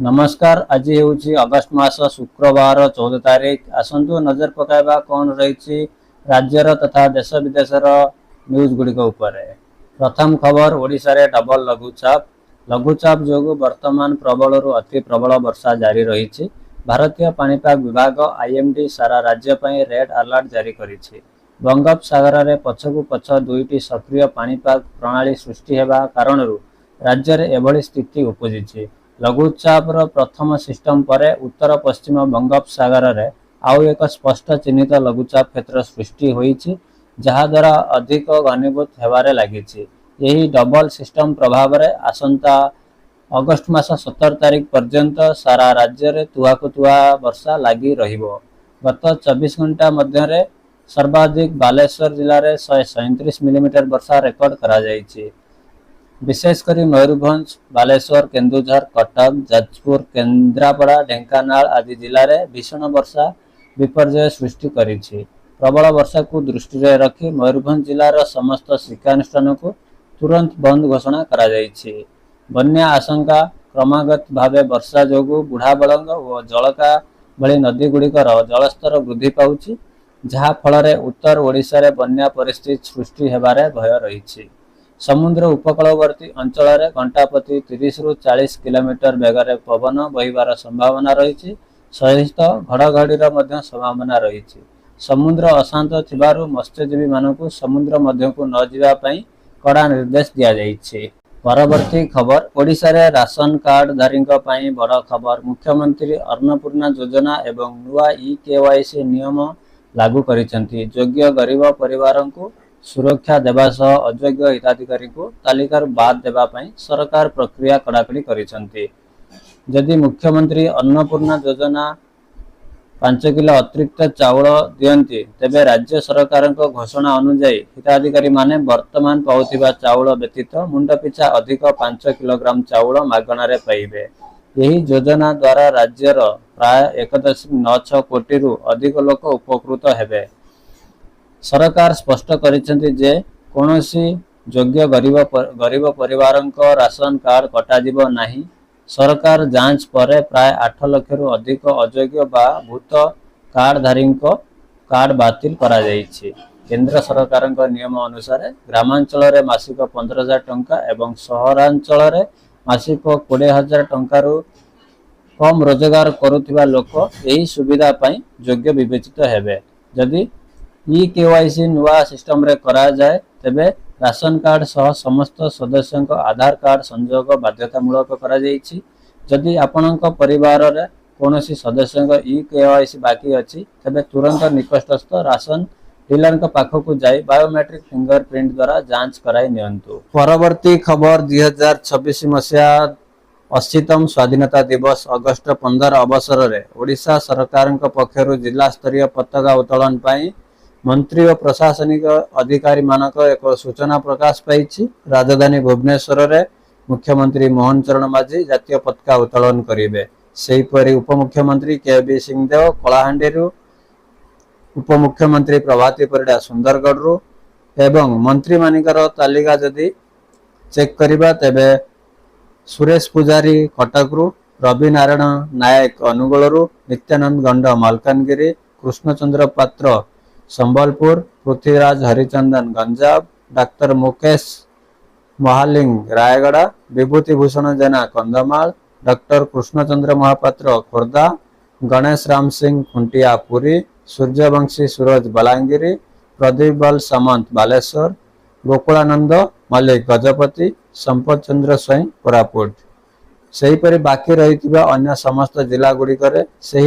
नमस्कार। आज हूँ अगस्ट मास शुक्रवार 14 तारीख। आसतु नजर पकाइबा कौन रही राज्यर तथा देश विदेशर न्यूज गुड़िक उपर। प्रथम खबर, ओडिशा रे डबल लघुचाप जो वर्तमान प्रबल अति प्रबल वर्षा जारी रही। भारतीय पाणीपाग विभाग आईएमडी सारा राज्य पर रेड अलर्ट जारी करिछि। बंगोपसागर रे पछकु पछ दुईटी सक्रिय पाणीपाग प्रणाली सृष्टि हेबा कारणरू राज्य रे एभली स्थिति उपजिछि। लघुचाप प्रथम सिस्टम पर उत्तर पश्चिम बंगोपसागर रे आउ एक स्पष्ट चिन्हित लघुचाप क्षेत्र सृष्टि होईछि, जहा द्वारा अधिक घनीभूत हेबारे लागिछि। यही डबल सिस्टम प्रभाव रे आसंता अगस्ट मास 17 तारीख पर्यंत सारा राज्य रे तुआकु तुआ वर्षा लागी रहिबो। गत 24 घंटा मध्य रे सर्वाधिक बालेश्वर जिले में 137 मिलीमीटर वर्षा रेकर्ड करा जायछि। विशेषकर मयूरभंज, बालेश्वर, केन्दुझर, कटक, जाजपुर, केन्द्रापड़ा, ढेंकानाल आदि जिले में भीषण वर्षा विपर्यय सृष्टि करिछि। प्रबल वर्षा को दृष्टि में रखी मयूरभंज जिलार समस्त शिक्षानुष्ठान को तुरंत बंद घोषणा करा जायछि। बन्या आशंका क्रमागत भावे वर्षा जोगु बुढ़ाबलंग और जलका भली नदी गुड़िकर जलस्तर वृद्धि पाउछि, जहा फल उत्तर ओडिशा रे बन्या परिस्थिति सृष्टि हेबारे भय रही। समुद्र उपकूलवर्ती अंचल रे घंटा प्रति 30 रु 40 किलोमीटर बेगर पवन बहिबार संभावना रही। सहित घड़घड़ीर मध्य संभावना रही। समुद्र अशांत थिबारु मत्स्यजीवी मानकु समुद्र मध्य को न जिबा पई कड़ा निर्देश दिया जायछि। परवर्ती खबर, ओडिशा रे राशन कार्ड धारी बड़ खबर। मुख्यमंत्री अन्नपूर्णा योजना एवं नुआ ई-केवाईसी नियम लागू करिसेंती। योग्य गरीब परिवार को सुरक्षा देवा सह अयोग्य हिताधिकारी को तालिकार बाद देवा पई सरकार प्रक्रिया कड़ाकड़ी करिसेंती। यदि मुख्यमंत्री अन्नपूर्णा योजना 5 किलो अतिरिक्त चाउल दियंती, तेबे राज्य सरकार घोषणा अनुसार हिताधिकारी माने वर्तमान पाउथिबा चाउल व्यतीत मुंड पिछा अधिक 5 किलोग्राम चाउल मागणारे पाइबे। यही योजना द्वारा राज्यर प्राय 1.96 कोटी रु अधिक लोक उपकृत हेबे। सरकार स्पष्ट करिसेंती जे कोनोसी योग्य गरीब परिवारंको राशन कार्ड कटाजिबो नाही। सरकार जांच पर प्राय 8 लाख रु अधिक अयोग्य बा भूत कार्डधारी कार्ड बातिल करा जायछि। केंद्र सरकार नियम अनुसार ग्रामांचल रे मासिक 15,000 टंका एवं सहरांचल रे मासिक 20,000 टंका रु कम रोजगार करुथिबा लोक एही सुविधा पई योग्य विवेचित हेबे। जदि ई-केवाईसी नुआ सिस्टम रे करा जाए, तेबे राशन कार्ड सह समस्त सदस्यों आधार कार्ड संयोग बाध्यतामूलक करा जायछि। जदि आपणक परिवार रे कोनोसी सदस्यों ई-केवाईसी बाकी अछि, तेबे तुरंत निकटस्थ राशन डीलर पाखक जाई बायोमेट्रिक फिंगरप्रिंट द्वारा जांच कराई नियंतु। परवर्ती खबर, 2026 मसीहा 80तम स्वाधीनता दिवस अगस्ट 15 अवसर रे ओडिशा सरकार पक्षरु जिला स्तरीय पताका उत्तोलन पाई मंत्री और प्रशासनिक अधिकारी मानक एक सूचना प्रकाश पाई। राजधानी भुवनेश्वर रे मुख्यमंत्री मोहन चरण माझी जातीय पताका उत्तोलन करिवे। सेहीपरि उपमुख्यमंत्री के.बी. सिंहदेव कलाहांडी, उपमुख्यमंत्री प्रभाती परिडा सुंदरगढ़ एवं मंत्री मानिकर तालिका जदि चेक करिबा, तेबे सुरेश पुजारी कटकरू, रवि नारायण नायक अनुगुलरू, नित्यानंद गंड मालकानगिरी, कृष्णचंद्र पात्र संबलपुर, पृथ्वीराज हरिचंदन गंजाम, डाक्टर मुकेश महालिंग रायगड़ा, विभूति भूषण जेना कंधमाल, डॉक्टर कृष्णचंद्र महापात्र खोर्धा, गणेश राम सिंह खुंटिया पुरी, सूर्यवंशी सूरज बलांगिरी, प्रदीप बल सामंत बालेश्वर, गोकुलानंद मल्लिक गजपति, संपत चंद्र स्वयं कोरापुट। सेहीपरि बाकी रही अन्य समस्त जिला गुड़िक